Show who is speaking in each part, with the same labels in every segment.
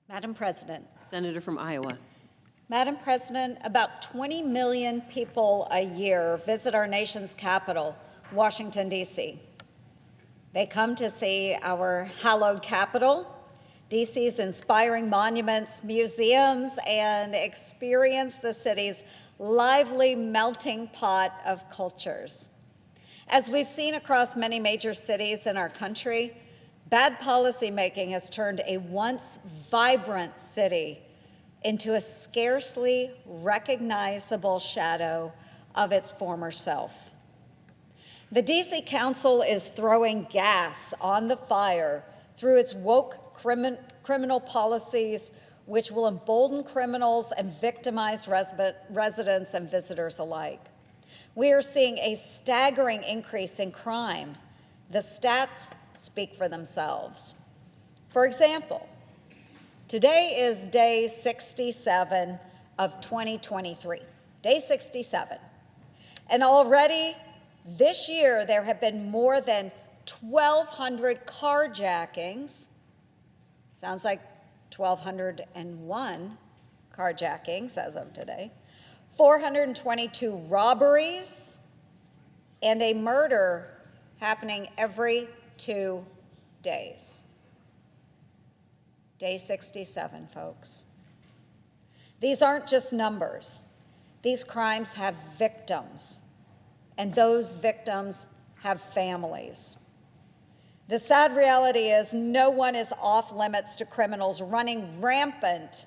Speaker 1: Madam President.
Speaker 2: Senator from Iowa.
Speaker 1: Madam President, about 20 million people a year visit our nation's capital, Washington, D.C. They come to see our hallowed capital, D.C.'s inspiring monuments, museums, and experience the city's lively melting pot of cultures. As we've seen across many major cities in our country, bad policymaking has turned a once vibrant city into a scarcely recognizable shadow of its former self. The D.C. Council is throwing gas on the fire through its woke criminal policies, which will embolden criminals and victimize residents and visitors alike. We are seeing a staggering increase in crime. The stats speak for themselves. For example, today is day 67 of 2023, day 67. And already this year, there have been more than 1,200 carjackings. Sounds like 1,201 carjackings as of today. 422 robberies, and a murder happening every 2 days. Day 67, folks. These aren't just numbers. These crimes have victims, and those victims have families. The sad reality is no one is off limits to criminals running rampant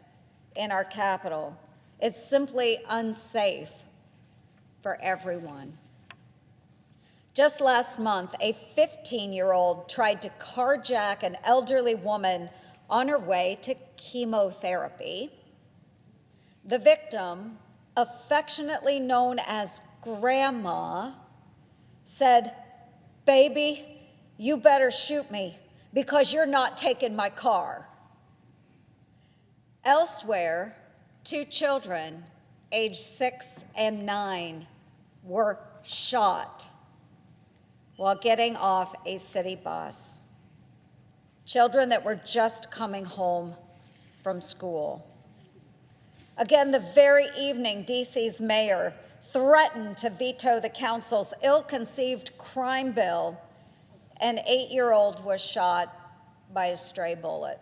Speaker 1: in our capital. It's simply unsafe for everyone. Just last month, a 15-year-old tried to carjack an elderly woman on her way to chemotherapy. The victim, affectionately known as Grandma, said, "Baby, you better shoot me because you're not taking my car." Elsewhere, 2 children, aged 6 and 9, were shot while getting off a city bus. Children that were just coming home from school. Again, the very evening, D.C.'s mayor threatened to veto the council's ill-conceived crime bill. An 8-year-old was shot by a stray bullet.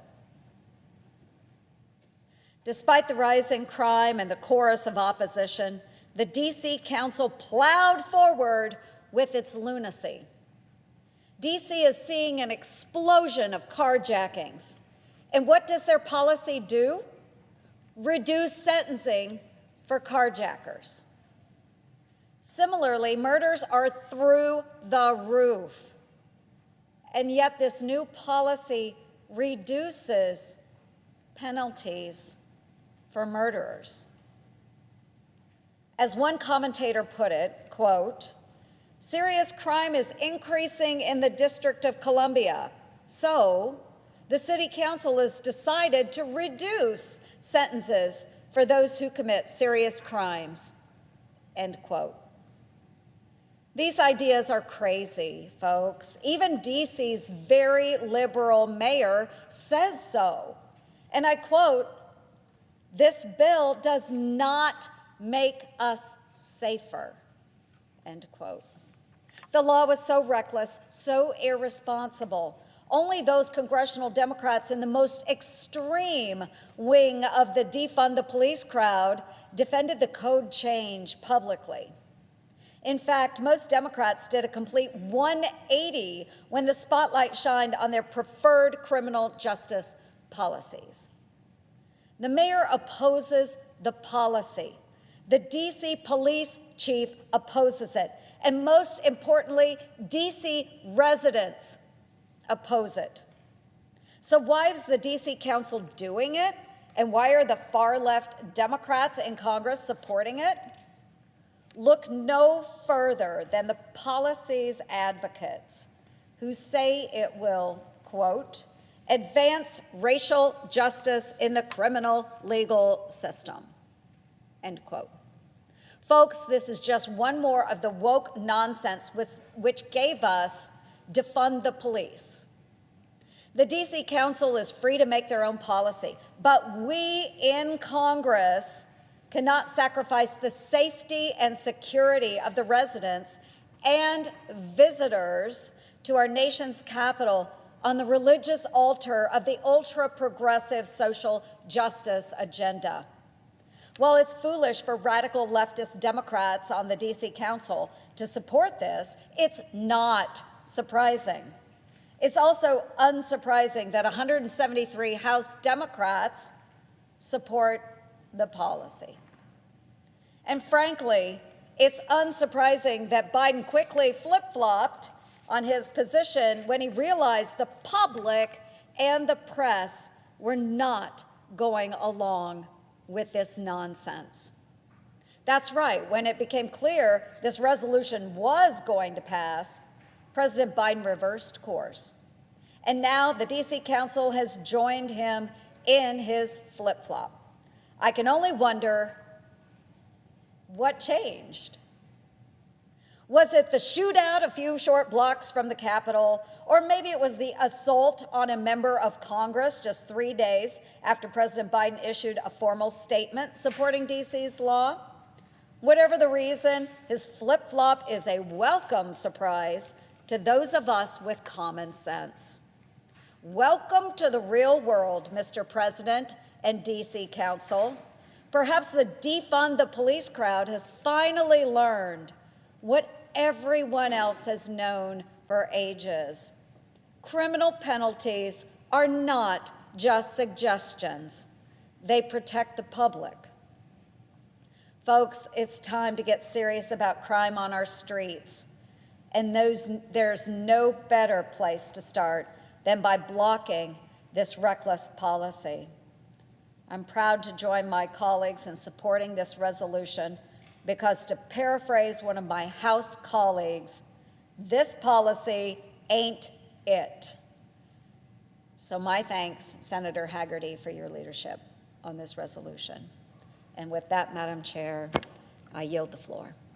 Speaker 1: Despite the rising crime and the chorus of opposition, the D.C. Council plowed forward with its lunacy. D.C. is seeing an explosion of carjackings. And what does their policy do? Reduce sentencing for carjackers. Similarly, murders are through the roof. And yet this new policy reduces penalties for murderers. As one commentator put it, quote, "Serious crime is increasing in the District of Columbia, so the City Council has decided to reduce sentences for those who commit serious crimes," end quote. These ideas are crazy, folks. Even D.C.'s very liberal mayor says so. And I quote, "This bill does not make us safer," end quote. The law was so reckless, so irresponsible. Only those congressional Democrats in the most extreme wing of the defund the police crowd defended the code change publicly. In fact, most Democrats did a complete 180 when the spotlight shined on their preferred criminal justice policies. The mayor opposes the policy. The D.C. police chief opposes it. And most importantly, D.C. residents oppose it. So why is the D.C. Council doing it? And why are the far-left Democrats in Congress supporting it? Look no further than the policy's advocates who say it will, quote, "advance racial justice in the criminal legal system," end quote. Folks, this is just one more of the woke nonsense which gave us defund the police. The DC Council is free to make their own policy, but we in Congress cannot sacrifice the safety and security of the residents and visitors to our nation's capital on the religious altar of the ultra-progressive social justice agenda. While it's foolish for radical leftist Democrats on the DC Council to support this, it's not surprising. It's also unsurprising that 173 House Democrats support the policy. And frankly, it's unsurprising that Biden quickly flip-flopped on his position when he realized the public and the press were not going along with this nonsense. That's right, when it became clear this resolution was going to pass, President Biden reversed course. And now the DC Council has joined him in his flip-flop. I can only wonder what changed. Was it the shootout a few short blocks from the Capitol, or maybe it was the assault on a member of Congress just 3 days after President Biden issued a formal statement supporting DC's law? Whatever the reason, his flip-flop is a welcome surprise to those of us with common sense. Welcome to the real world, Mr. President and DC Council. Perhaps the defund the police crowd has finally learned what everyone else has known for ages. Criminal penalties are not just suggestions. They protect the public. Folks, it's time to get serious about crime on our streets. And there's no better place to start than by blocking this reckless policy. I'm proud to join my colleagues in supporting this resolution because, to paraphrase one of my House colleagues, this policy ain't it. So my thanks, Senator Haggerty, for your leadership on this resolution. And with that, Madam Chair, I yield the floor.